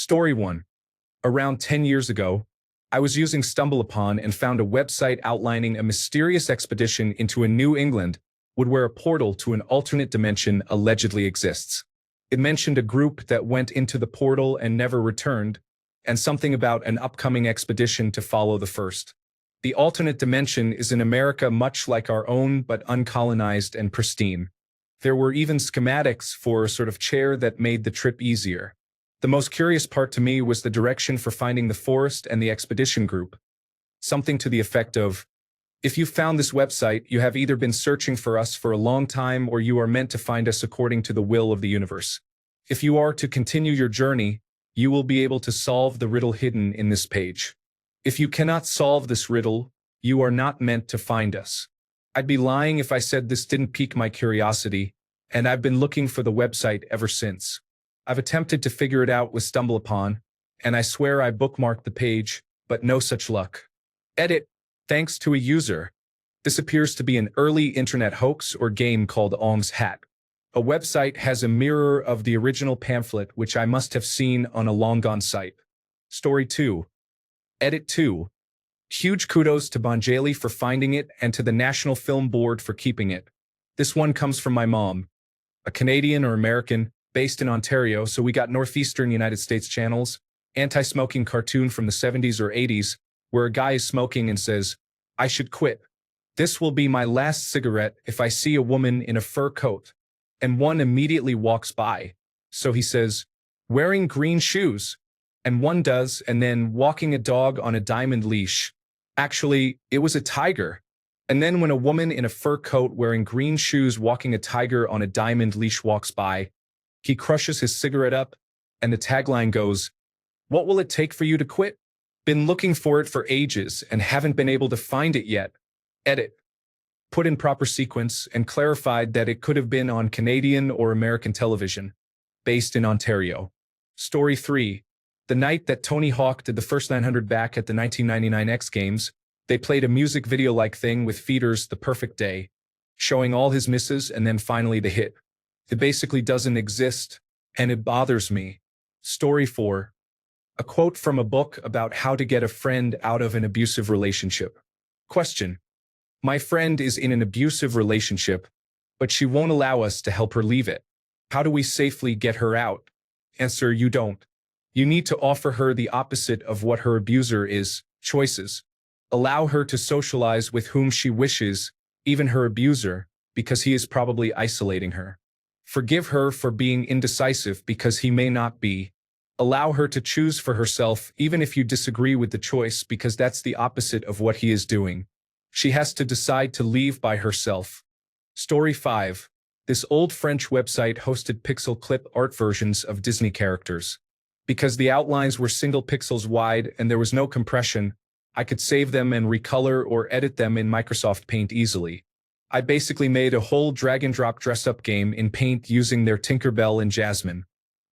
Story 1. Around 10 years ago, I was using StumbleUpon and found a website outlining a mysterious expedition into a New England would where a portal to an alternate dimension allegedly exists. It mentioned a group that went into the portal and never returned, and something about an upcoming expedition to follow the first. The alternate dimension is in America much like our own but uncolonized and pristine. There were even schematics for a sort of chair that made the trip easier. The most curious part to me was the direction for finding the forest and the expedition group. Something to the effect of, if you found this website, you have either been searching for us for a long time or you are meant to find us according to the will of the universe. If you are to continue your journey, you will be able to solve the riddle hidden in this page. If you cannot solve this riddle, you are not meant to find us. I'd be lying if I said this didn't pique my curiosity, and I've been looking for the website ever since. I've attempted to figure it out with StumbleUpon, and I swear I bookmarked the page, but no such luck. Edit. Thanks to a user. This appears to be an early internet hoax or game called Ong's Hat. A website has a mirror of the original pamphlet which I must have seen on a long-gone site. Story 2. Edit 2. Huge kudos to Bonjali for finding it and to the National Film Board for keeping it. This one comes from my mom, a Canadian or American, based in Ontario, so we got Northeastern United States channels, anti-smoking cartoon from the 70s or 80s, where a guy is smoking and says, "I should quit. This will be my last cigarette if I see a woman in a fur coat." And one immediately walks by. So he says, "Wearing green shoes." And one does, and then walking a dog on a diamond leash. Actually, it was a tiger. And then when a woman in a fur coat wearing green shoes walking a tiger on a diamond leash walks by, he crushes his cigarette up, and the tagline goes, "What will it take for you to quit? Been looking for it for ages and haven't been able to find it yet." Edit. Put in proper sequence and clarified that it could have been on Canadian or American television, based in Ontario. Story 3. The night that Tony Hawk did the first 900 back at the 1999 X Games, they played a music video-like thing with Feeder's The Perfect Day, showing all his misses and then finally the hit. It basically doesn't exist, and it bothers me. Story 4. A quote from a book about how to get a friend out of an abusive relationship. Question. My friend is in an abusive relationship, but she won't allow us to help her leave it. How do we safely get her out? Answer: you don't. You need to offer her the opposite of what her abuser is, choices. Allow her to socialize with whom she wishes, even her abuser, because he is probably isolating her. Forgive her for being indecisive because he may not be. Allow her to choose for herself even if you disagree with the choice because that's the opposite of what he is doing. She has to decide to leave by herself. Story 5. This old French website hosted pixel clip art versions of Disney characters. Because the outlines were single pixels wide and there was no compression, I could save them and recolor or edit them in Microsoft Paint easily. I basically made a whole drag-and-drop dress-up game in Paint using their Tinkerbell and Jasmine.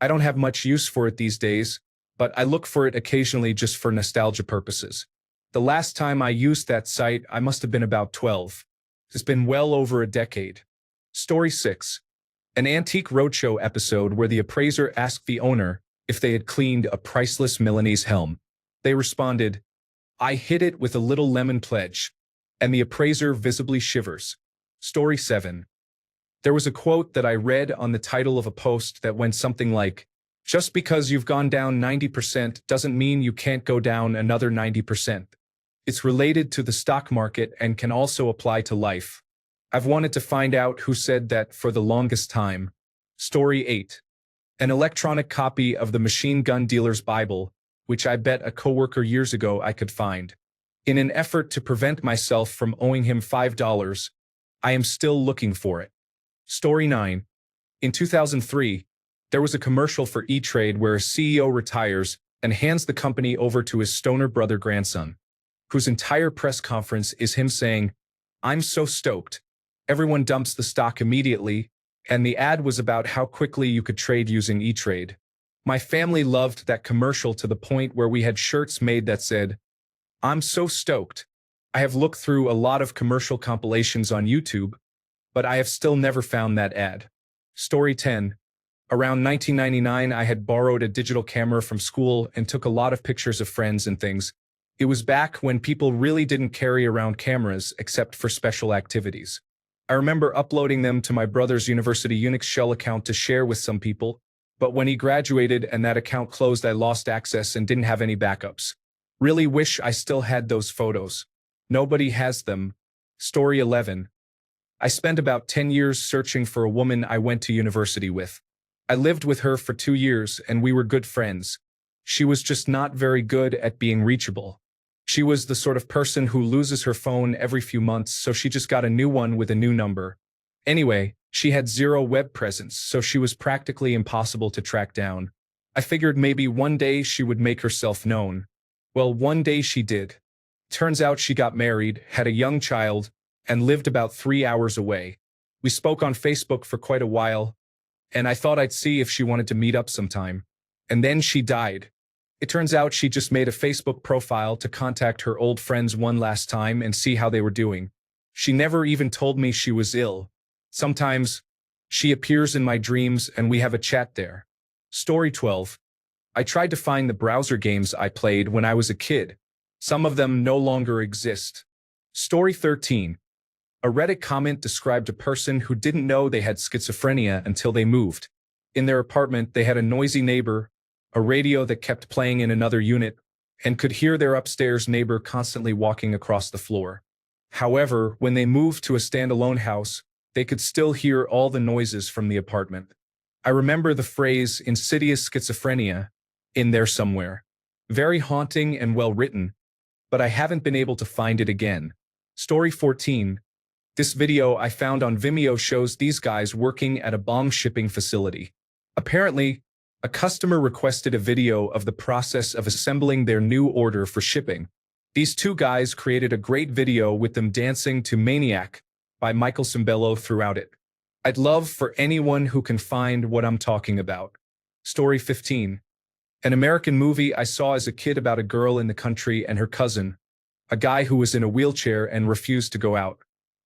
I don't have much use for it these days, but I look for it occasionally just for nostalgia purposes. The last time I used that site, I must have been about 12. It's been well over a decade. Story 6. An antique Roadshow episode where the appraiser asked the owner if they had cleaned a priceless Milanese helm. They responded, "I hit it with a little lemon pledge," and the appraiser visibly shivers. Story 7. There was a quote that I read on the title of a post that went something like, "Just because you've gone down 90% doesn't mean you can't go down another 90%. It's related to the stock market and can also apply to life." I've wanted to find out who said that for the longest time. Story 8. An electronic copy of the Machine Gun Dealer's Bible, which I bet a coworker years ago I could find. In an effort to prevent myself from owing him $5, I am still looking for it. Story 9. In 2003, there was a commercial for E-Trade where a CEO retires and hands the company over to his stoner brother grandson, whose entire press conference is him saying, "I'm so stoked." Everyone dumps the stock immediately, and the ad was about how quickly you could trade using E-Trade. My family loved that commercial to the point where we had shirts made that said, "I'm so stoked." I have looked through a lot of commercial compilations on YouTube, but I have still never found that ad. Story 10. Around 1999, I had borrowed a digital camera from school and took a lot of pictures of friends and things. It was back when people really didn't carry around cameras except for special activities. I remember uploading them to my brother's university Unix shell account to share with some people, but when he graduated and that account closed, I lost access and didn't have any backups. Really wish I still had those photos. Nobody has them. Story 11. I spent about 10 years searching for a woman I went to university with. I lived with her for 2 years and we were good friends. She was just not very good at being reachable. She was the sort of person who loses her phone every few months, so she just got a new one with a new number. Anyway, she had zero web presence, so she was practically impossible to track down. I figured maybe one day she would make herself known. Well, one day she did. Turns out she got married, had a young child, and lived about 3 hours away. We spoke on Facebook for quite a while, and I thought I'd see if she wanted to meet up sometime. And then she died. It turns out she just made a Facebook profile to contact her old friends one last time and see how they were doing. She never even told me she was ill. Sometimes, she appears in my dreams and we have a chat there. Story 12. I tried to find the browser games I played when I was a kid. Some of them no longer exist. Story 13. A Reddit comment described a person who didn't know they had schizophrenia until they moved. In their apartment, they had a noisy neighbor, a radio that kept playing in another unit, and could hear their upstairs neighbor constantly walking across the floor. However, when they moved to a standalone house, they could still hear all the noises from the apartment. I remember the phrase insidious schizophrenia in there somewhere. Very haunting and well written, but I haven't been able to find it again. Story 14. This video I found on Vimeo shows these guys working at a bomb shipping facility. Apparently, a customer requested a video of the process of assembling their new order for shipping. These two guys created a great video with them dancing to Maniac by Michael Cimbello throughout it. I'd love for anyone who can find what I'm talking about. Story 15. An American movie I saw as a kid about a girl in the country and her cousin, a guy who was in a wheelchair and refused to go out.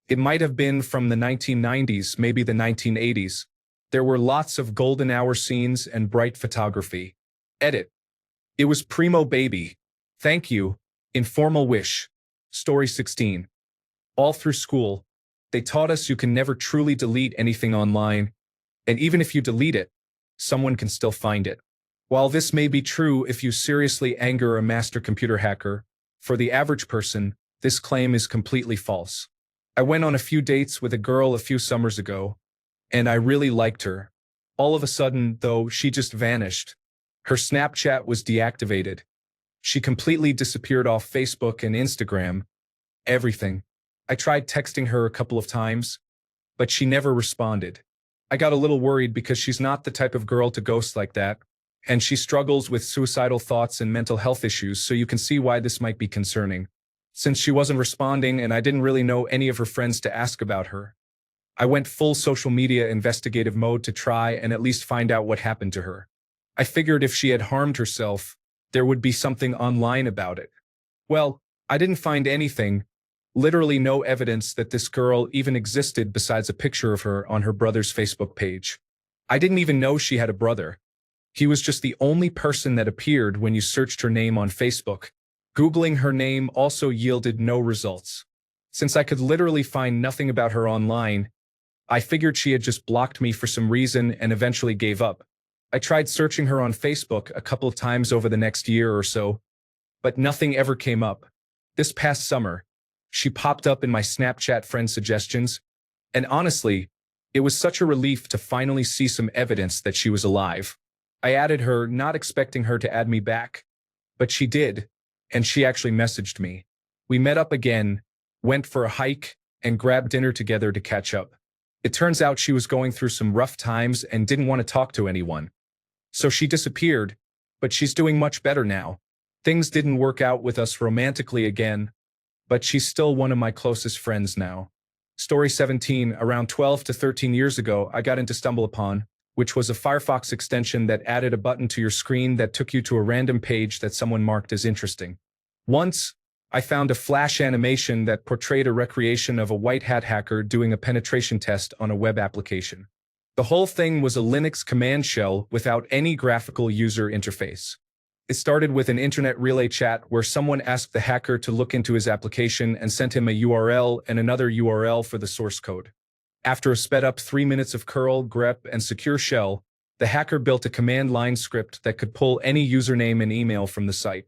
It might have been from the 1990s, maybe the 1980s. There were lots of golden hour scenes and bright photography. Edit. It was primo baby. Thank you. Informal wish. Story 16. All through school, they taught us you can never truly delete anything online, and even if you delete it, someone can still find it. While this may be true if you seriously anger a master computer hacker, for the average person, this claim is completely false. I went on a few dates with a girl a few summers ago, and I really liked her. All of a sudden, though, she just vanished. Her Snapchat was deactivated. She completely disappeared off Facebook and Instagram. Everything. I tried texting her a couple of times, but she never responded. I got a little worried because she's not the type of girl to ghost like that, and she struggles with suicidal thoughts and mental health issues, so you can see why this might be concerning. Since she wasn't responding and I didn't really know any of her friends to ask about her, I went full social media investigative mode to try and at least find out what happened to her. I figured if she had harmed herself, there would be something online about it. Well, I didn't find anything, literally no evidence that this girl even existed besides a picture of her on her brother's Facebook page. I didn't even know she had a brother. He was just the only person that appeared when you searched her name on Facebook. Googling her name also yielded no results. Since I could literally find nothing about her online, I figured she had just blocked me for some reason and eventually gave up. I tried searching her on Facebook a couple of times over the next year or so, but nothing ever came up. This past summer, she popped up in my Snapchat friend suggestions, and honestly, it was such a relief to finally see some evidence that she was alive. I added her, not expecting her to add me back, but she did, and she actually messaged me. We met up again, went for a hike, and grabbed dinner together to catch up. It turns out she was going through some rough times and didn't want to talk to anyone. So she disappeared, but she's doing much better now. Things didn't work out with us romantically again, but she's still one of my closest friends now. Story 17. Around 12 to 13 years ago, I got into StumbleUpon, which was a Firefox extension that added a button to your screen that took you to a random page that someone marked as interesting. Once, I found a Flash animation that portrayed a recreation of a white hat hacker doing a penetration test on a web application. The whole thing was a Linux command shell without any graphical user interface. It started with an internet relay chat where someone asked the hacker to look into his application and sent him a URL and another URL for the source code. After a sped-up 3 minutes of curl, grep, and secure shell, the hacker built a command line script that could pull any username and email from the site.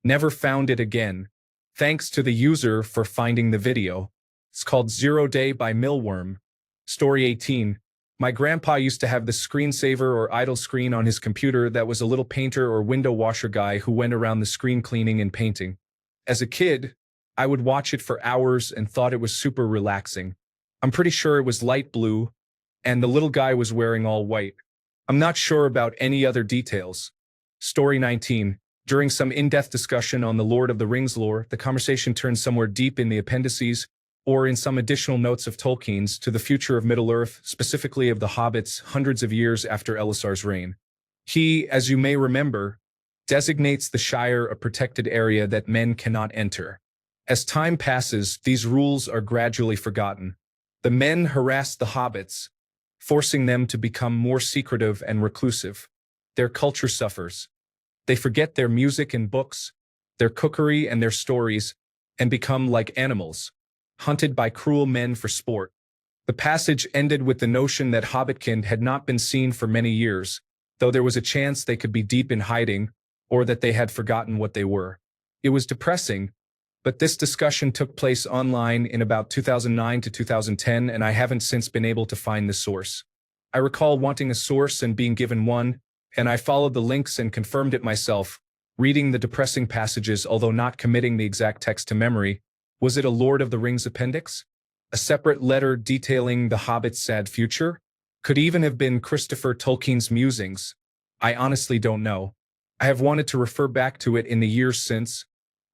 Never found it again. Thanks to the user for finding the video. It's called 0 Day by Millworm. Story 18. My grandpa used to have the screensaver or idle screen on his computer that was a little painter or window washer guy who went around the screen cleaning and painting. As a kid, I would watch it for hours and thought it was super relaxing. I'm pretty sure it was light blue, and the little guy was wearing all white. I'm not sure about any other details. Story 19. During some in-depth discussion on the Lord of the Rings lore, the conversation turned somewhere deep in the appendices, or in some additional notes of Tolkien's, to the future of Middle-earth, specifically of the hobbits, hundreds of years after Elisar's reign. He, as you may remember, designates the Shire a protected area that men cannot enter. As time passes, these rules are gradually forgotten. The men harass the hobbits, forcing them to become more secretive and reclusive. Their culture suffers. They forget their music and books, their cookery and their stories, and become like animals, hunted by cruel men for sport. The passage ended with the notion that Hobbitkind had not been seen for many years, though there was a chance they could be deep in hiding, or that they had forgotten what they were. It was depressing, but this discussion took place online in about 2009 to 2010, and I haven't since been able to find the source. I recall wanting a source and being given one, and I followed the links and confirmed it myself, reading the depressing passages although not committing the exact text to memory. Was it a Lord of the Rings appendix? A separate letter detailing the Hobbit's sad future? Could even have been Christopher Tolkien's musings. I honestly don't know. I have wanted to refer back to it in the years since,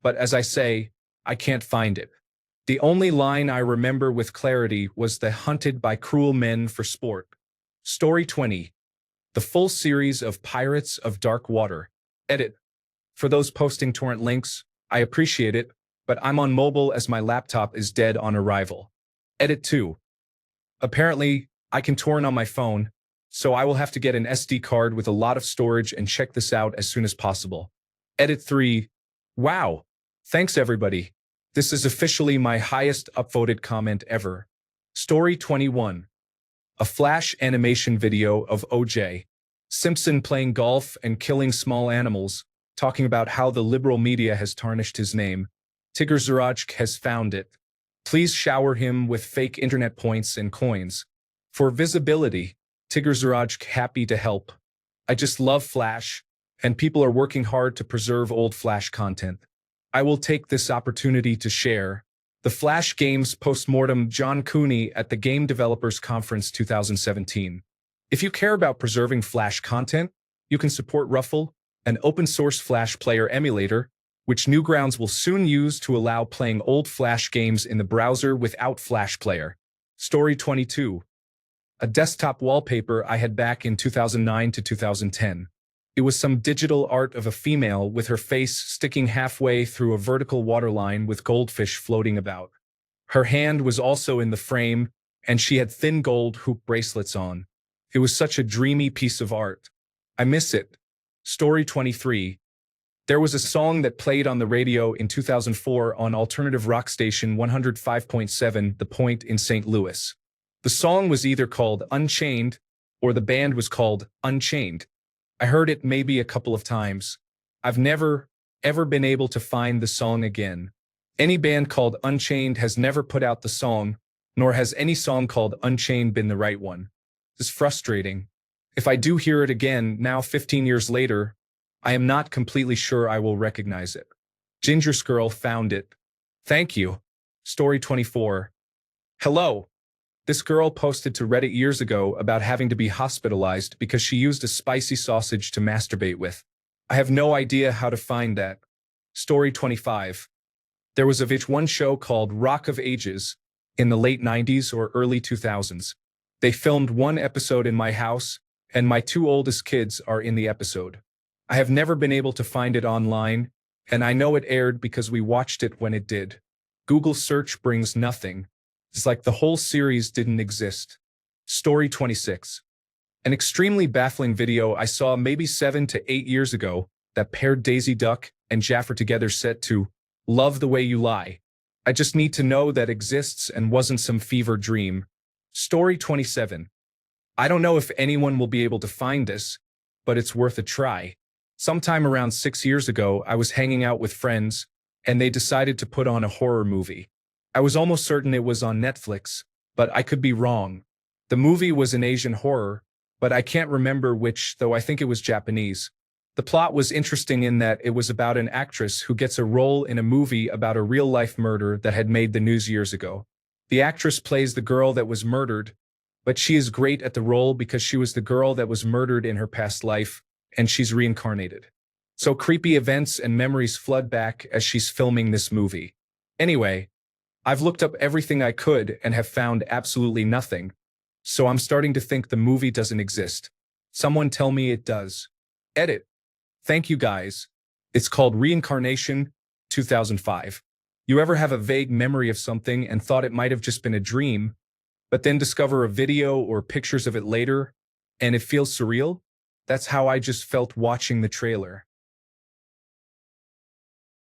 but as I say, I can't find it. The only line I remember with clarity was the hunted by cruel men for sport. Story 20. The full series of Pirates of Dark Water. Edit. For those posting torrent links, I appreciate it, but I'm on mobile as my laptop is dead on arrival. Edit 2. Apparently, I can torrent on my phone, so I will have to get an SD card with a lot of storage and check this out as soon as possible. Edit 3. Wow. Thanks everybody. This is officially my highest upvoted comment ever. Story 21. A flash animation video of O.J. Simpson playing golf and killing small animals, talking about how the liberal media has tarnished his name. Tigger Zarajk has found it. Please shower him with fake internet points and coins. For visibility, Tigger Zarajk happy to help. I just love Flash, and people are working hard to preserve old Flash content. I will take this opportunity to share the Flash Games Postmortem John Cooney at the Game Developers Conference 2017. If you care about preserving Flash content, you can support Ruffle, an open-source Flash player emulator, which Newgrounds will soon use to allow playing old Flash games in the browser without Flash Player. Story 22. A desktop wallpaper I had back in 2009 to 2010. It was some digital art of a female with her face sticking halfway through a vertical waterline with goldfish floating about. Her hand was also in the frame, and she had thin gold hoop bracelets on. It was such a dreamy piece of art. I miss it. Story 23. There was a song that played on the radio in 2004 on alternative rock station 105.7 The Point in St. Louis. The song was either called Unchained or the band was called Unchained. I heard it maybe a couple of times. I've never, ever been able to find the song again. Any band called Unchained has never put out the song, nor has any song called Unchained been the right one. It's frustrating. If I do hear it again, now 15 years later, I am not completely sure I will recognize it. Ginger Skirl found it. Thank you. Story 24. Hello. This girl posted to Reddit years ago about having to be hospitalized because she used a spicy sausage to masturbate with. I have no idea how to find that. Story 25. There was a VH1 show called Rock of Ages in the late 90s or early 2000s. They filmed one episode in my house, and my two oldest kids are in the episode. I have never been able to find it online, and I know it aired because we watched it when it did. Google search brings nothing. It's like the whole series didn't exist. Story 26. An extremely baffling video I saw maybe 7 to 8 years ago that paired Daisy Duck and Jafar together set to Love the Way You Lie. I just need to know that exists and wasn't some fever dream. Story 27. I don't know if anyone will be able to find this, but it's worth a try. Sometime around 6 years ago, I was hanging out with friends, and they decided to put on a horror movie. I was almost certain it was on Netflix, but I could be wrong. The movie was an Asian horror, but I can't remember which, though I think it was Japanese. The plot was interesting in that it was about an actress who gets a role in a movie about a real-life murder that had made the news years ago. The actress plays the girl that was murdered, but she is great at the role because she was the girl that was murdered in her past life, and she's reincarnated. So creepy events and memories flood back as she's filming this movie. Anyway, I've looked up everything I could and have found absolutely nothing. So I'm starting to think the movie doesn't exist. Someone tell me it does. Edit. Thank you guys. It's called Reincarnation, 2005. You ever have a vague memory of something and thought it might have just been a dream, but then discover a video or pictures of it later, and it feels surreal? That's how I just felt watching the trailer.